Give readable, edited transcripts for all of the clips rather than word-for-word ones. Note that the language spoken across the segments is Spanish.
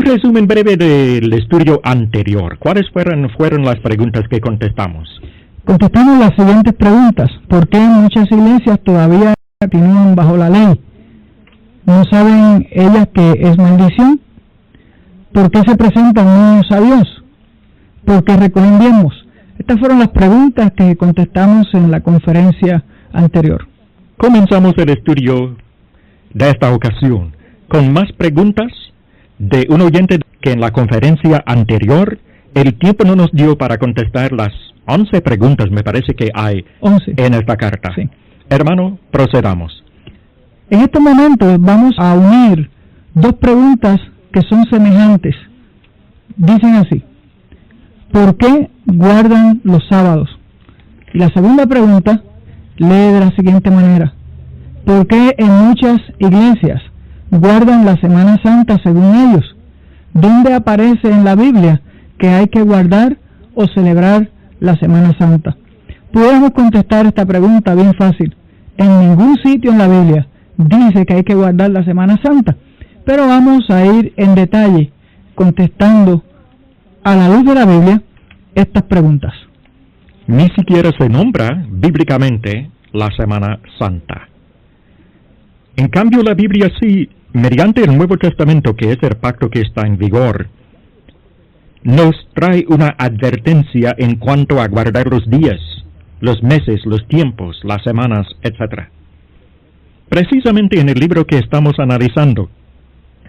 resumen breve del estudio anterior. ¿Cuáles fueron las preguntas que contestamos? Contestamos las siguientes preguntas. ¿Por qué muchas iglesias todavía continúan bajo la ley? ¿No saben ellas que es maldición? ¿Por qué se presentan niños a Dios? ¿Por qué recogen diezmos? Estas fueron las preguntas que contestamos en la conferencia anterior. Comenzamos el estudio de esta ocasión con más preguntas de un oyente que en la conferencia anterior el tiempo no nos dio para contestar las 11 preguntas, me parece que hay 11 en esta carta. Sí. Hermano, procedamos. En este momento vamos a unir dos preguntas que son semejantes. Dicen así: ¿por qué guardan los sábados? Y la segunda pregunta lee de la siguiente manera: ¿por qué en muchas iglesias guardan la Semana Santa según ellos? ¿Dónde aparece en la Biblia que hay que guardar o celebrar la Semana Santa? Podemos contestar esta pregunta bien fácil. En ningún sitio en la Biblia dice que hay que guardar la Semana Santa, pero vamos a ir en detalle contestando a la luz de la Biblia estas preguntas. Ni siquiera se nombra bíblicamente la Semana Santa. En cambio, la Biblia sí, mediante el Nuevo Testamento, que es el pacto que está en vigor, nos trae una advertencia en cuanto a guardar los días, los meses, los tiempos, las semanas, etc. Precisamente en el libro que estamos analizando,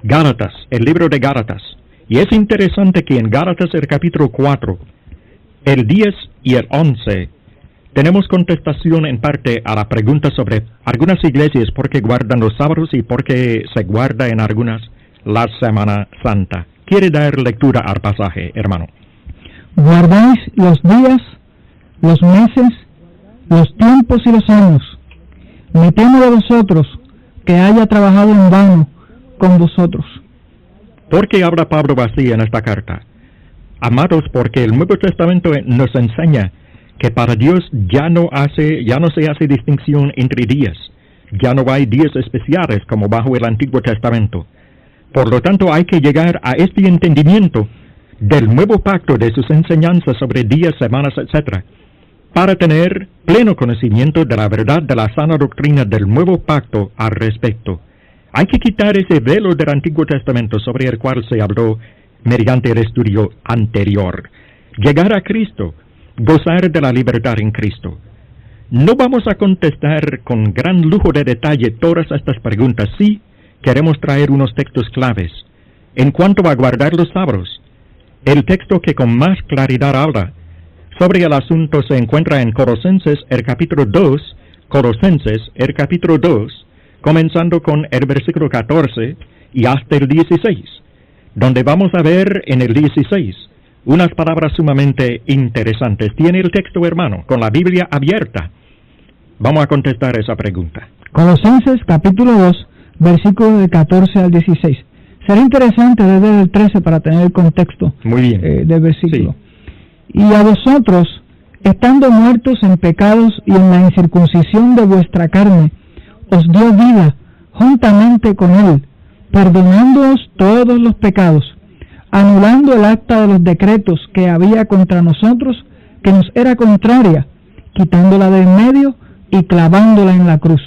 Gálatas, el libro de Gálatas, y es interesante que en Gálatas el capítulo 4, el 10 y el 11, tenemos contestación en parte a la pregunta sobre algunas iglesias por qué guardan los sábados y por qué se guarda en algunas la Semana Santa. ¿Quiere dar lectura al pasaje, hermano? Guardáis los días, los meses, los tiempos y los años. Me temo de vosotros que haya trabajado en vano con vosotros. ¿Por qué habla Pablo así en esta carta? Amados, porque el Nuevo Testamento nos enseña que para Dios ya no se hace distinción entre días. Ya no hay días especiales como bajo el Antiguo Testamento. Por lo tanto, hay que llegar a este entendimiento del nuevo pacto, de sus enseñanzas sobre días, semanas, etc., para tener pleno conocimiento de la verdad de la sana doctrina del nuevo pacto al respecto. Hay que quitar ese velo del Antiguo Testamento sobre el cual se habló mediante el estudio anterior. Llegar a Cristo, gozar de la libertad en Cristo. No vamos a contestar con gran lujo de detalle todas estas preguntas. Sí, queremos traer unos textos claves. En cuanto a guardar los sábados, el texto que con más claridad habla sobre el asunto se encuentra en Colosenses, el capítulo 2, comenzando con el versículo 14 y hasta el 16, donde vamos a ver en el 16 unas palabras sumamente interesantes. ¿Tiene el texto, hermano, con la Biblia abierta? Vamos a contestar esa pregunta. Colosenses capítulo 2, versículos del 14 al 16. Será interesante desde el 13 para tener el contexto. Muy bien. Del versículo. Sí. Y a vosotros, estando muertos en pecados y en la incircuncisión de vuestra carne, os dio vida juntamente con él, perdonándoos todos los pecados, anulando el acta de los decretos que había contra nosotros, que nos era contraria, quitándola de en medio y clavándola en la cruz.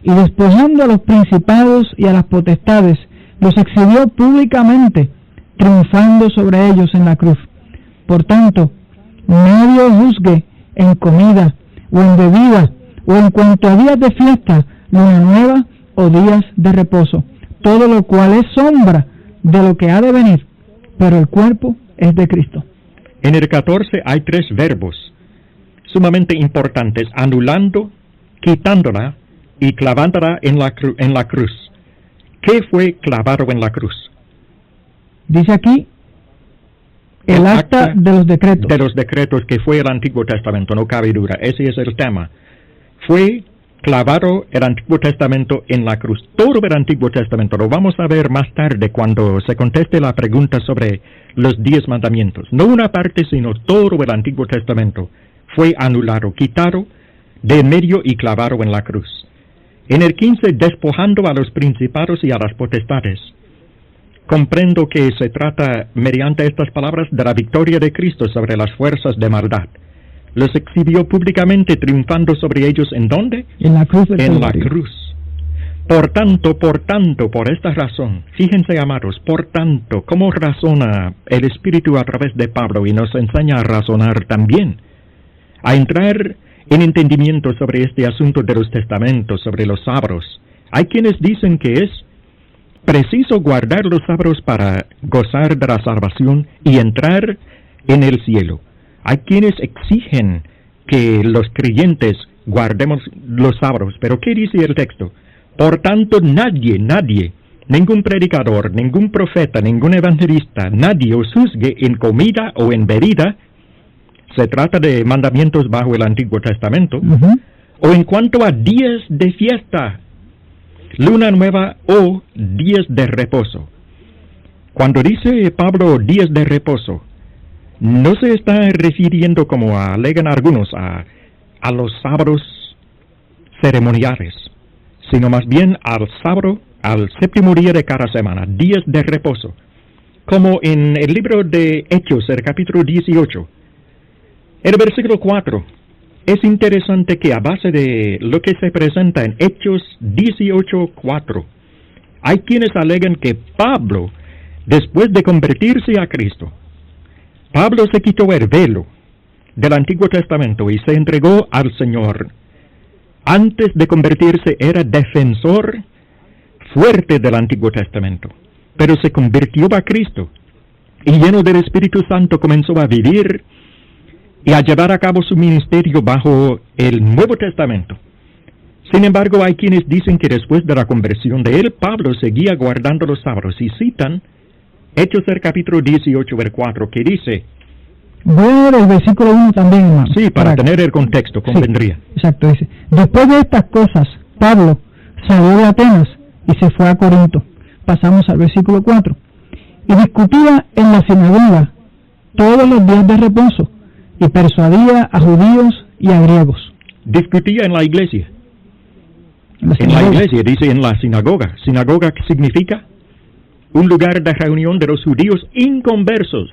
Y despojando a los principados y a las potestades, los exhibió públicamente, triunfando sobre ellos en la cruz. Por tanto, nadie os juzgue en comida, o en bebida, o en cuanto a días de fiesta, luna nueva, o días de reposo, todo lo cual es sombra de lo que ha de venir, pero el cuerpo es de Cristo. En el 14 hay 3 verbos sumamente importantes: anulando, quitándola y clavándola en la cruz. ¿Qué fue clavado en la cruz? Dice aquí el acta de los decretos. De los decretos, que fue el Antiguo Testamento, no cabe duda. Ese es el tema. Fue clavado el Antiguo Testamento en la cruz. Todo el Antiguo Testamento, lo vamos a ver más tarde cuando se conteste la pregunta sobre los 10 mandamientos. No una parte, sino todo el Antiguo Testamento fue anulado, quitado de en medio y clavado en la cruz. En el 15, despojando a los principados y a las potestades. comprendo que se trata, mediante estas palabras, de la victoria de Cristo sobre las fuerzas de maldad. Los exhibió públicamente, triunfando sobre ellos, ¿en dónde? En la cruz del En la Calvario. cruz. Por tanto, por esta razón, fíjense, amados, por tanto, ¿cómo razona el Espíritu a través de Pablo y nos enseña a razonar también? A entrar en entendimiento sobre este asunto de los testamentos, sobre los sabros. Hay quienes dicen que es preciso guardar los sabros para gozar de la salvación y entrar en el cielo. Hay quienes exigen que los creyentes guardemos los sabros, pero ¿qué dice el texto? Por tanto, nadie, ningún predicador, ningún profeta, ningún evangelista, nadie os juzgue en comida o en bebida, se trata de mandamientos bajo el Antiguo Testamento, o en cuanto a días de fiesta, luna nueva o días de reposo. Cuando dice Pablo días de reposo, no se está refiriendo, como alegan algunos, a los sábados ceremoniales, sino más bien al sábado, al séptimo día de cada semana, días de reposo. Como en el libro de Hechos, el capítulo 18, el versículo 4, es interesante que a base de lo que se presenta en Hechos 18:4, hay quienes alegan que Pablo, después de convertirse a Cristo, Pablo se quitó el velo del Antiguo Testamento y se entregó al Señor. Antes de convertirse era defensor fuerte del Antiguo Testamento, pero se convirtió a Cristo y lleno del Espíritu Santo comenzó a vivir y a llevar a cabo su ministerio bajo el Nuevo Testamento. Sin embargo, hay quienes dicen que después de la conversión de él, Pablo seguía guardando los sábados y citan Hechos el capítulo 18, versículo 4, que dice... Voy a leer el versículo 1 también, hermano. Sí, para tener el contexto, convendría. Sí, exacto, dice: después de estas cosas, Pablo salió de Atenas y se fue a Corinto. Pasamos al versículo 4. Y discutía en la sinagoga todos los días de reposo, y persuadía a judíos y a griegos. Discutía en la iglesia. En la iglesia, dice en la sinagoga. ¿Sinagoga qué significa? Un lugar de reunión de los judíos inconversos.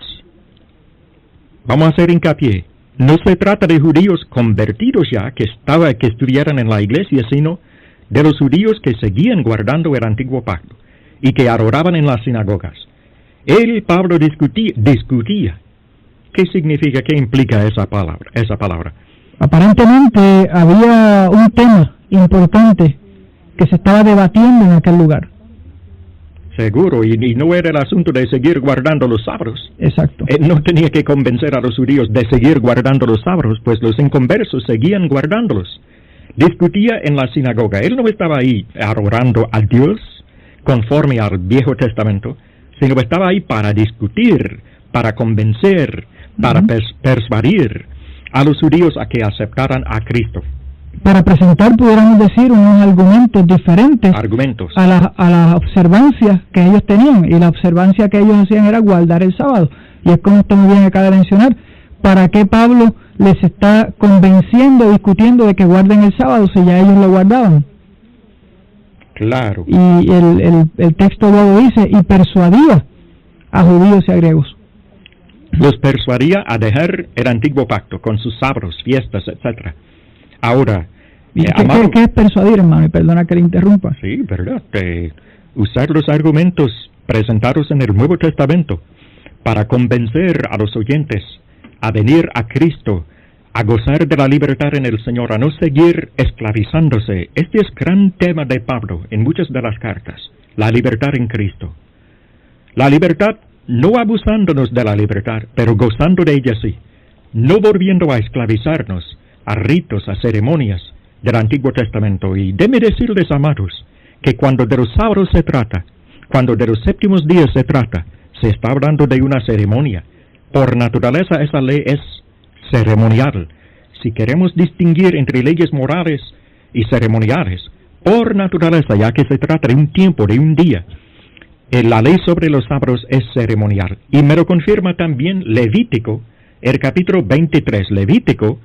Vamos a hacer hincapié. No se trata de judíos convertidos ya, que estuvieran en la iglesia, sino de los judíos que seguían guardando el antiguo pacto y que adoraban en las sinagogas. Pablo discutía. ¿Qué significa, qué implica esa palabra? Aparentemente había un tema importante que se estaba debatiendo en aquel lugar. Seguro, y no era el asunto de seguir guardando los sábados. Exacto. No tenía que convencer a los judíos de seguir guardando los sábados, pues los inconversos seguían guardándolos. Discutía en la sinagoga. Él no estaba ahí adorando a Dios conforme al Viejo Testamento, sino estaba ahí para discutir, para convencer, para persuadir a los judíos a que aceptaran a Cristo. Para presentar, pudiéramos decir, unos argumentos diferentes a la observancia que ellos tenían, y la observancia que ellos hacían era guardar el sábado. Y es como usted muy bien acaba de mencionar, ¿para qué Pablo les está convenciendo, discutiendo de que guarden el sábado si ya ellos lo guardaban? Claro. Y el texto luego dice, y persuadía a judíos y a griegos. Los persuadía a dejar el antiguo pacto con sus sábados, fiestas, etc. Ahora, ¿Qué es persuadir, hermano? Y perdona que le interrumpa. Sí, verdad. Usar los argumentos presentados en el Nuevo Testamento para convencer a los oyentes a venir a Cristo, a gozar de la libertad en el Señor, a no seguir esclavizándose. Este es gran tema de Pablo en muchas de las cartas. La libertad en Cristo. La libertad, no abusándonos de la libertad, pero gozando de ella sí. No volviendo a esclavizarnos a ritos, a ceremonias del Antiguo Testamento. Y déme decirles, amados, que cuando de los sábados se trata, cuando de los séptimos días se trata, se está hablando de una ceremonia. Por naturaleza esa ley es ceremonial. Si queremos distinguir entre leyes morales y ceremoniales, por naturaleza, ya que se trata de un tiempo, de un día, la ley sobre los sábados es ceremonial. Y me lo confirma también Levítico, el capítulo 23, Levítico.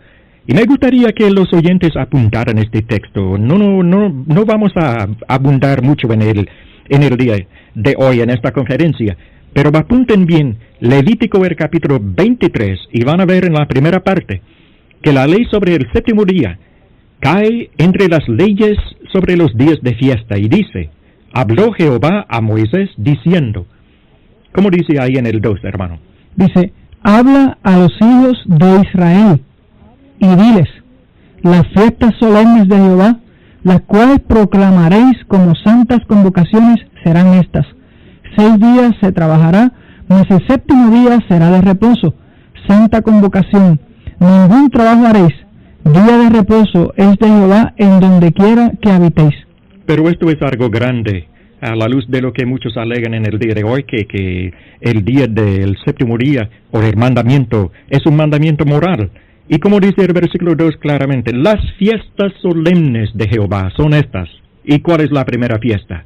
Y me gustaría que los oyentes apuntaran este texto. No vamos a abundar mucho en él en el día de hoy en esta conferencia. Pero apunten bien, Levítico el capítulo 23, y van a ver en la primera parte que la ley sobre el séptimo día cae entre las leyes sobre los días de fiesta, y dice, habló Jehová a Moisés diciendo, ¿cómo dice ahí en el 2, hermano? Dice, habla a los hijos de Israel y diles, las fiestas solemnes de Jehová, las cuales proclamaréis como santas convocaciones, serán estas. 6 días se trabajará, mas el séptimo día será de reposo, santa convocación. Ningún trabajo haréis, día de reposo es de Jehová en donde quiera que habitéis. Pero esto es algo grande, a la luz de lo que muchos alegan en el día de hoy, que el día del séptimo día, o el mandamiento, es un mandamiento moral. Y como dice el versículo 2 claramente, las fiestas solemnes de Jehová son estas. ¿Y cuál es la primera fiesta?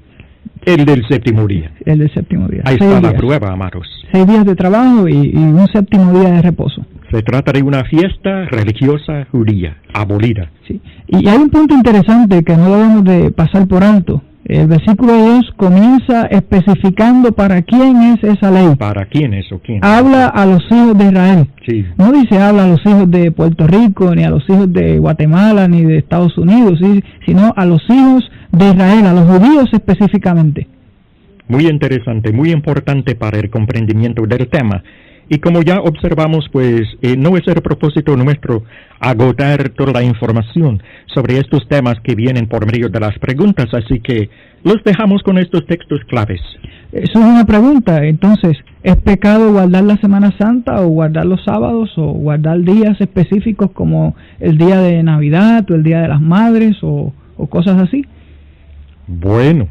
El del séptimo día. El del séptimo día. Ahí está la prueba, amados. 6 días de trabajo y un séptimo día de reposo. Se trata de una fiesta religiosa judía, abolida. Sí. Y hay un punto interesante que no debemos de pasar por alto. El versículo 2 comienza especificando para quién es esa ley. ¿Para quién es o quién? Habla a los hijos de Israel. Sí. No dice habla a los hijos de Puerto Rico, ni a los hijos de Guatemala, ni de Estados Unidos, ¿sí? Sino a los hijos de Israel, a los judíos específicamente. Muy interesante, muy importante para el comprendimiento del tema. Y como ya observamos, pues no es el propósito nuestro agotar toda la información sobre estos temas que vienen por medio de las preguntas, así que los dejamos con estos textos claves. Eso es una pregunta. Entonces, ¿es pecado guardar la Semana Santa o guardar los sábados o guardar días específicos como el día de Navidad o el Día de las Madres o cosas así? Bueno,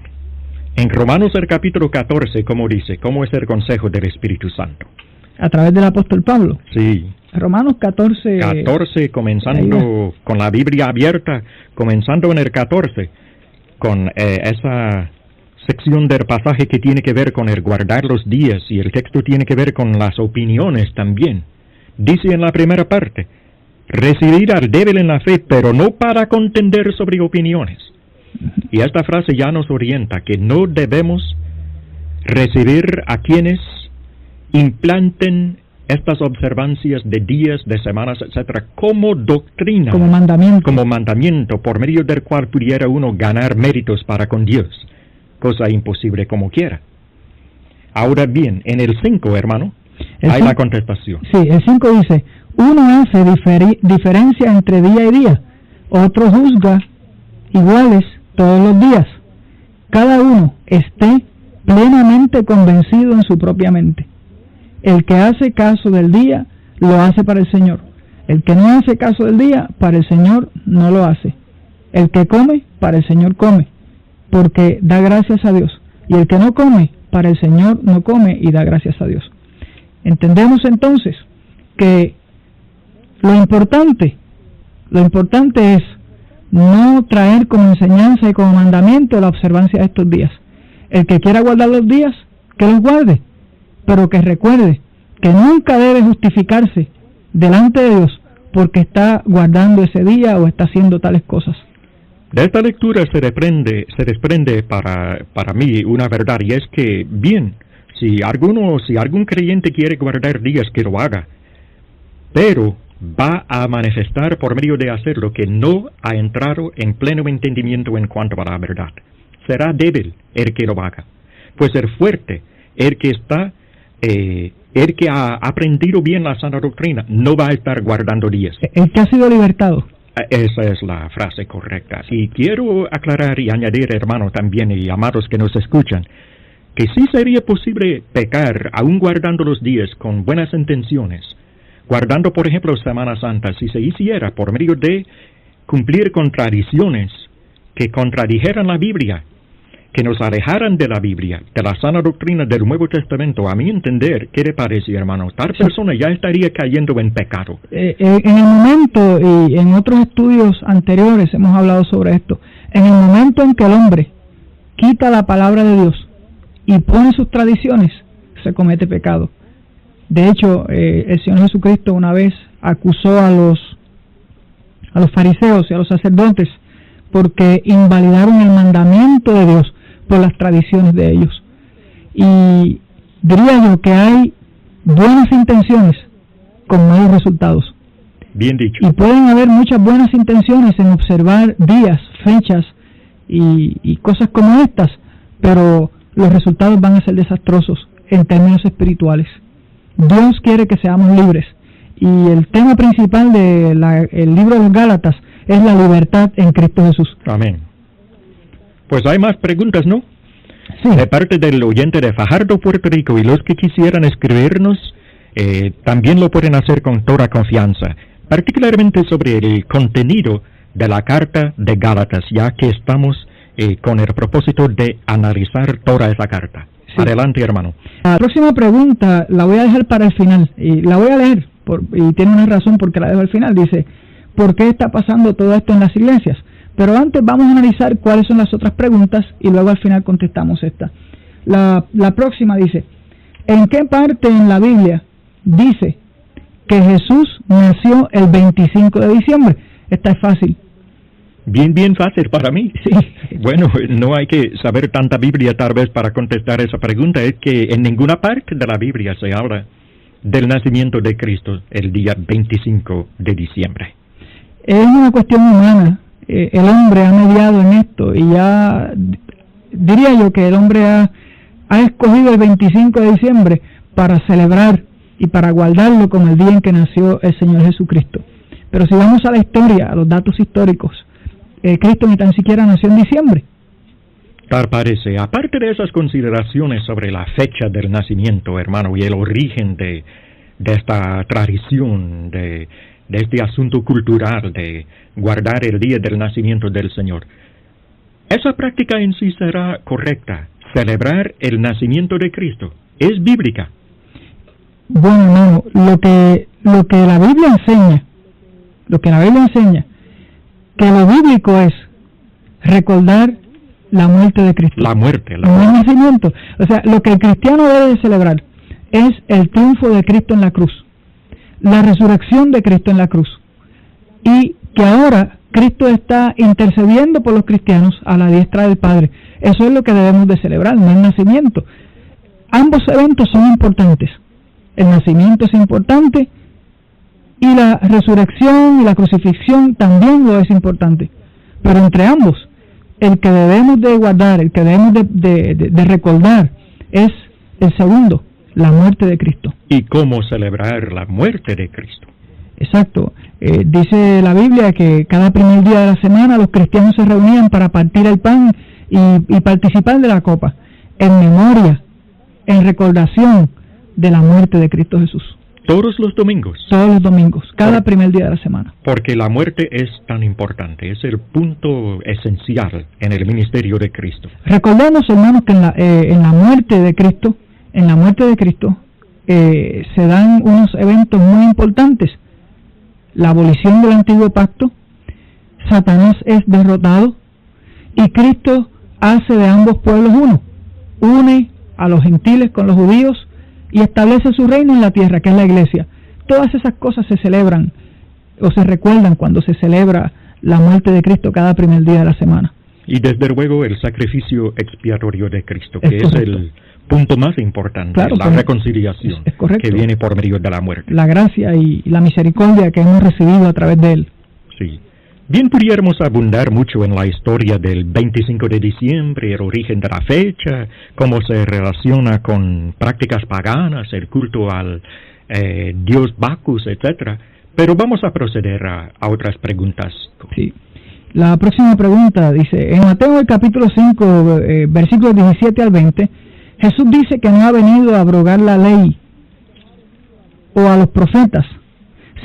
en Romanos el capítulo 14, como dice, ¿cómo es el consejo del Espíritu Santo? A través del apóstol Pablo. Sí. Romanos 14. 14, comenzando con la Biblia abierta, comenzando en el 14, con esa sección del pasaje que tiene que ver con el guardar los días, y el texto tiene que ver con las opiniones también. Dice en la primera parte, recibir al débil en la fe, pero no para contender sobre opiniones. Y esta frase ya nos orienta que no debemos recibir a quienes implanten estas observancias de días, de semanas, etcétera, como doctrina, como mandamiento, por medio del cual pudiera uno ganar méritos para con Dios, cosa imposible como quiera. Ahora bien, en el 5, hermano, hay la contestación. Sí, el 5 dice, uno hace diferencia entre día y día, otro juzga iguales todos los días. Cada uno esté plenamente convencido en su propia mente. El que hace caso del día, lo hace para el Señor. El que no hace caso del día, para el Señor no lo hace. El que come, para el Señor come, porque da gracias a Dios. Y el que no come, para el Señor no come y da gracias a Dios. Entendemos entonces que lo importante es no traer como enseñanza y como mandamiento la observancia de estos días. El que quiera guardar los días, que los guarde, pero que recuerde que nunca debe justificarse delante de Dios porque está guardando ese día o está haciendo tales cosas. De esta lectura se desprende para mí una verdad, y es que, bien, si algún creyente quiere guardar días, que lo haga, pero va a manifestar por medio de hacerlo que no ha entrado en pleno entendimiento en cuanto a la verdad. Será débil el que lo haga, pues el fuerte, el que ha aprendido bien la sana doctrina, no va a estar guardando días. El que ha sido libertado. Esa es la frase correcta. Y quiero aclarar y añadir, hermano, también, y amados que nos escuchan, que sí sería posible pecar aún guardando los días con buenas intenciones, guardando, por ejemplo, Semana Santa, si se hiciera por medio de cumplir con tradiciones que contradijeran la Biblia, que nos alejaran de la Biblia, de la sana doctrina del Nuevo Testamento. A mi entender, ¿qué le parece, hermano? Tal persona ya estaría cayendo en pecado. En el momento, y en otros estudios anteriores hemos hablado sobre esto, en el momento en que el hombre quita la palabra de Dios y pone sus tradiciones, se comete pecado. De hecho, el Señor Jesucristo una vez acusó a los fariseos y a los sacerdotes porque invalidaron el mandamiento de Dios, por las tradiciones de ellos. Y diría yo que hay buenas intenciones con malos resultados. Bien dicho. Y pueden haber muchas buenas intenciones en observar días, fechas y cosas como estas, pero los resultados van a ser desastrosos en términos espirituales. Dios quiere que seamos libres, y el tema principal del libro de los Gálatas es la libertad en Cristo Jesús. Amén. Pues hay más preguntas, ¿no? Sí. De parte del oyente de Fajardo, Puerto Rico, y los que quisieran escribirnos, también lo pueden hacer con toda confianza, particularmente sobre el contenido de la carta de Gálatas, ya que estamos con el propósito de analizar toda esa carta. Sí. Adelante, hermano. La próxima pregunta la voy a dejar para el final, y la voy a leer, y tiene una razón porque la dejo al final. Dice, ¿por qué está pasando todo esto en las iglesias? Pero antes vamos a analizar cuáles son las otras preguntas, y luego al final contestamos esta. La próxima dice, ¿en qué parte en la Biblia dice que Jesús nació el 25 de diciembre? Esta es fácil. Bien fácil para mí. Sí. Bueno, no hay que saber tanta Biblia tal vez para contestar esa pregunta. Es que en ninguna parte de la Biblia se habla del nacimiento de Cristo el día 25 de diciembre. Es una cuestión humana. El hombre ha mediado en esto, y ya diría yo que el hombre ha escogido el 25 de diciembre para celebrar y para guardarlo como el día en que nació el Señor Jesucristo. Pero si vamos a la historia, a los datos históricos, Cristo ni tan siquiera nació en diciembre. Tal parece. Aparte de esas consideraciones sobre la fecha del nacimiento, hermano, y el origen de esta tradición, de este asunto cultural de guardar el día del nacimiento del Señor, ¿esa práctica en sí será correcta? ¿Celebrar el nacimiento de Cristo es bíblica? Bueno, hermano, lo que la Biblia enseña, que lo bíblico es recordar la muerte de Cristo. La muerte. No el nacimiento. O sea, lo que el cristiano debe de celebrar es el triunfo de Cristo en la cruz, la resurrección de Cristo en la cruz, y que ahora Cristo está intercediendo por los cristianos a la diestra del Padre. Eso es lo que debemos de celebrar, no el nacimiento. Ambos eventos son importantes. El nacimiento es importante, y la resurrección y la crucifixión también lo es importante. Pero entre ambos, el que debemos de guardar, el que debemos de recordar, es el segundo, la muerte de Cristo. ¿Y cómo celebrar la muerte de Cristo? Exacto. Dice la Biblia que cada primer día de la semana los cristianos se reunían para partir el pan y participar de la copa, en memoria, en recordación de la muerte de Cristo Jesús. ¿Todos los domingos? Todos los domingos, cada primer día de la semana. Porque la muerte es tan importante, es el punto esencial en el ministerio de Cristo. Recordemos, hermanos, que en la muerte de Cristo, se dan unos eventos muy importantes. La abolición del antiguo pacto, Satanás es derrotado, y Cristo hace de ambos pueblos uno. Une a los gentiles con los judíos y establece su reino en la tierra, que es la iglesia. Todas esas cosas se celebran o se recuerdan cuando se celebra la muerte de Cristo cada primer día de la semana. Y desde luego el sacrificio expiatorio de Cristo, que es el punto más importante, claro, la reconciliación que viene por medio de la muerte. La gracia y la misericordia que hemos recibido a través de él. Sí. Bien pudiéramos abundar mucho en la historia del 25 de diciembre, el origen de la fecha, cómo se relaciona con prácticas paganas, el culto al dios Bacchus, etc. Pero vamos a proceder a otras preguntas. Sí. La próxima pregunta dice, en Mateo el capítulo 5, versículos 17 al 20, Jesús dice que no ha venido a abrogar la ley o a los profetas,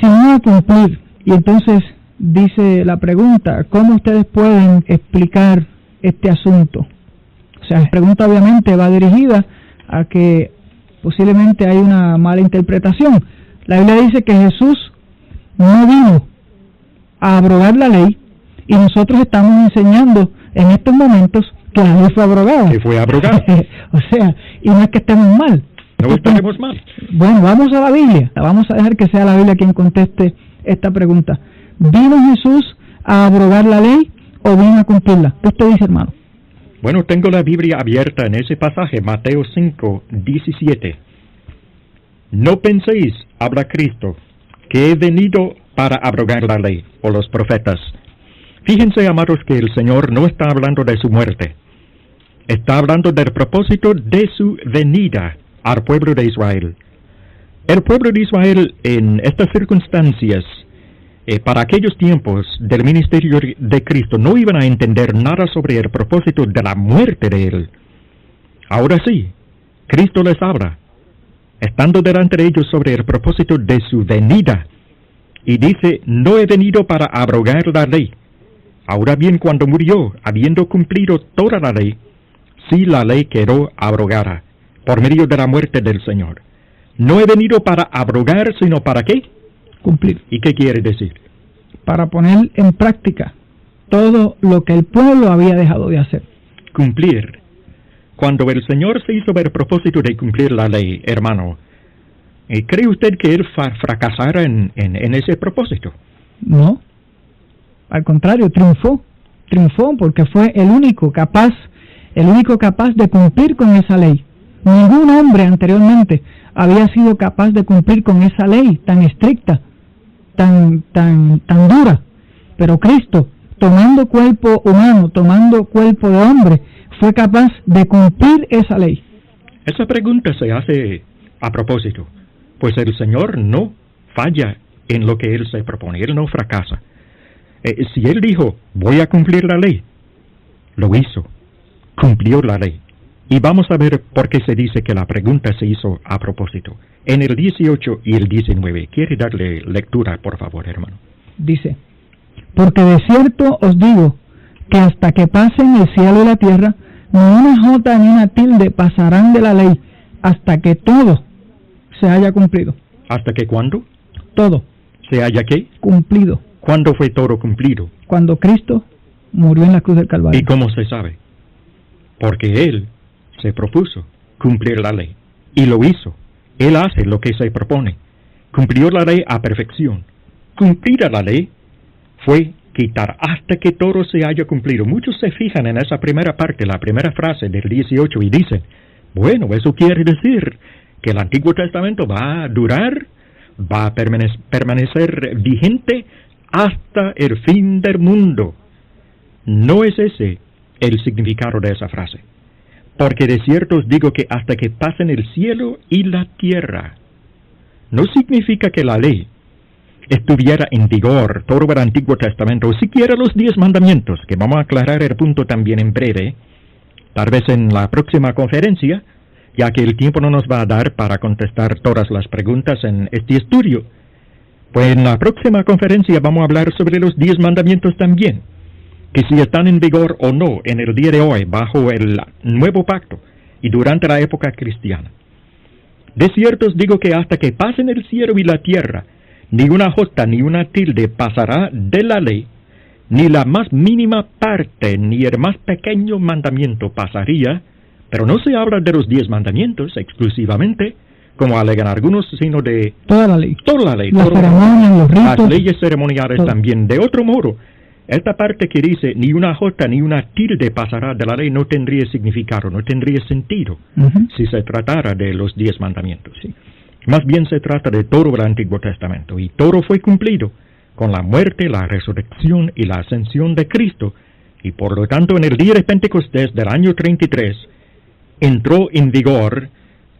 sino a cumplir. Y entonces dice la pregunta, ¿cómo ustedes pueden explicar este asunto? O sea, la pregunta obviamente va dirigida a que posiblemente hay una mala interpretación. La Biblia dice que Jesús no vino a abrogar la ley, y nosotros estamos enseñando en estos momentos que la ley fue abrogada. Que fue abrogada. O sea, y no es que estemos mal. No estaremos mal. Bueno, vamos a la Biblia. Vamos a dejar que sea la Biblia quien conteste esta pregunta. ¿Vino Jesús a abrogar la ley o vino a cumplirla? ¿Qué usted dice, hermano? Bueno, tengo la Biblia abierta en ese pasaje, Mateo 5:17. No penséis, habla Cristo, que he venido para abrogar la ley o los profetas. Fíjense, amados, que el Señor no está hablando de su muerte. Está hablando del propósito de su venida al pueblo de Israel. El pueblo de Israel en estas circunstancias, para aquellos tiempos del ministerio de Cristo, no iban a entender nada sobre el propósito de la muerte de Él. Ahora sí, Cristo les habla, estando delante de ellos sobre el propósito de su venida, y dice, no he venido para abrogar la ley. Ahora bien, cuando murió, habiendo cumplido toda la ley, sí la ley quedó abrogada, por medio de la muerte del Señor. No he venido para abrogar, sino para ¿qué? Cumplir. ¿Y qué quiere decir? Para poner en práctica todo lo que el pueblo había dejado de hacer. Cumplir. Cuando el Señor se hizo el propósito de cumplir la ley, hermano, ¿cree usted que Él fracasara en ese propósito? No. Al contrario, triunfó. Triunfó porque fue el único capaz de cumplir con esa ley. Ningún hombre anteriormente había sido capaz de cumplir con esa ley tan estricta, tan dura. Pero Cristo, tomando cuerpo humano, tomando cuerpo de hombre, fue capaz de cumplir esa ley. Esa pregunta se hace a propósito, pues el Señor no falla en lo que Él se propone, Él no fracasa. Si Él dijo, voy a cumplir la ley, lo hizo, cumplió la ley. Y vamos a ver por qué se dice que la pregunta se hizo a propósito. En el 18 y el 19, ¿quiere darle lectura, por favor, hermano? Dice, porque de cierto os digo, que hasta que pasen el cielo y la tierra, ni una jota ni una tilde pasarán de la ley, hasta que todo se haya cumplido. ¿Hasta que cuándo? Todo. ¿Se haya qué? Cumplido. ¿Cuándo fue todo cumplido? Cuando Cristo murió en la cruz del Calvario. ¿Y cómo se sabe? Porque Él se propuso cumplir la ley, y lo hizo. Él hace lo que se propone. Cumplió la ley a perfección. Cumplir la ley fue quitar hasta que todo se haya cumplido. Muchos se fijan en esa primera parte, la primera frase del 18, y dicen, bueno, eso quiere decir que el Antiguo Testamento va a durar, va a permanecer vigente hasta el fin del mundo. No es ese el significado de esa frase. Porque de cierto os digo que hasta que pasen el cielo y la tierra. No significa que la ley estuviera en vigor todo el Antiguo Testamento, o siquiera los 10 mandamientos, que vamos a aclarar el punto también en breve, tal vez en la próxima conferencia, ya que el tiempo no nos va a dar para contestar todas las preguntas en este estudio. Pues en la próxima conferencia vamos a hablar sobre los 10 mandamientos también, que si están en vigor o no en el día de hoy, bajo el nuevo pacto y durante la época cristiana. De cierto os digo que hasta que pasen el cielo y la tierra, ni una jota ni una tilde pasará de la ley, ni la más mínima parte, ni el más pequeño mandamiento pasaría, pero no se habla de los 10 mandamientos exclusivamente, como alegan algunos, sino de toda la ley. Toda la ley. Las ceremonias, los ritos. Las leyes ceremoniales todo. También. De otro modo, esta parte que dice, ni una jota ni una tilde pasará de la ley, no tendría significado, no tendría sentido, si se tratara de los 10 mandamientos. ¿Sí? Más bien se trata de todo el Antiguo Testamento, y todo fue cumplido con la muerte, la resurrección y la ascensión de Cristo, y por lo tanto en el día de Pentecostés del año 33, entró en vigor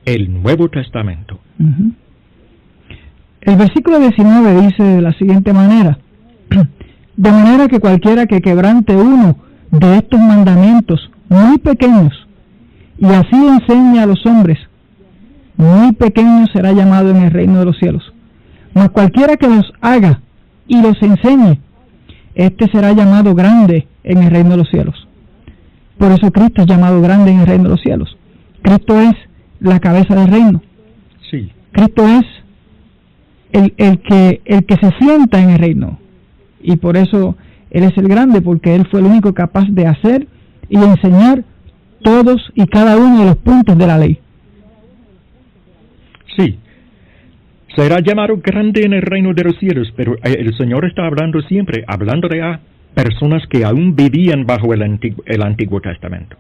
el Nuevo Testamento. El versículo 19 dice de la siguiente manera, de manera que cualquiera que quebrante uno de estos mandamientos muy pequeños, y así enseñe a los hombres, muy pequeño será llamado en el reino de los cielos. Mas cualquiera que los haga y los enseñe, este será llamado grande en el reino de los cielos. Por eso Cristo es llamado grande en el reino de los cielos. Cristo es la cabeza del reino. Sí. Cristo es el que se sienta en el reino. Y por eso Él es el grande, porque Él fue el único capaz de hacer y enseñar todos y cada uno de los puntos de la ley. Sí. Será llamado grande en el reino de los cielos, pero el Señor está hablando siempre, hablando de personas que aún vivían bajo el Antiguo Testamento.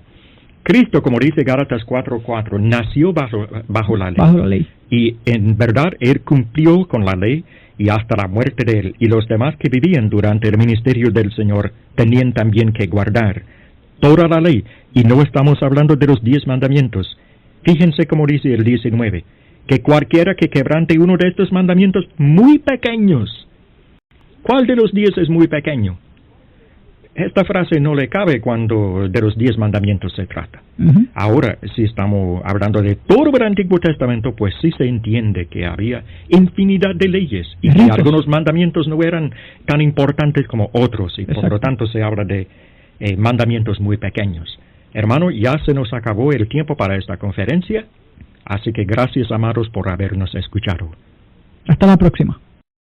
Cristo, como dice Gálatas 4:4, nació bajo la ley. Bajo la ley. Y en verdad Él cumplió con la ley y hasta la muerte de Él. Y los demás que vivían durante el ministerio del Señor tenían también que guardar toda la ley. Y no estamos hablando de los 10 mandamientos. Fíjense cómo dice el 19, que cualquiera que quebrante uno de estos mandamientos muy pequeños. ¿Cuál de los 10 es muy pequeño? Esta frase no le cabe cuando de los 10 mandamientos se trata. Ahora, si estamos hablando de todo el Antiguo Testamento, pues sí se entiende que había infinidad de leyes y que algunos mandamientos no eran tan importantes como otros, y por lo tanto se habla de mandamientos muy pequeños. Hermano, ya se nos acabó el tiempo para esta conferencia, así que gracias, amados, por habernos escuchado. Hasta la próxima.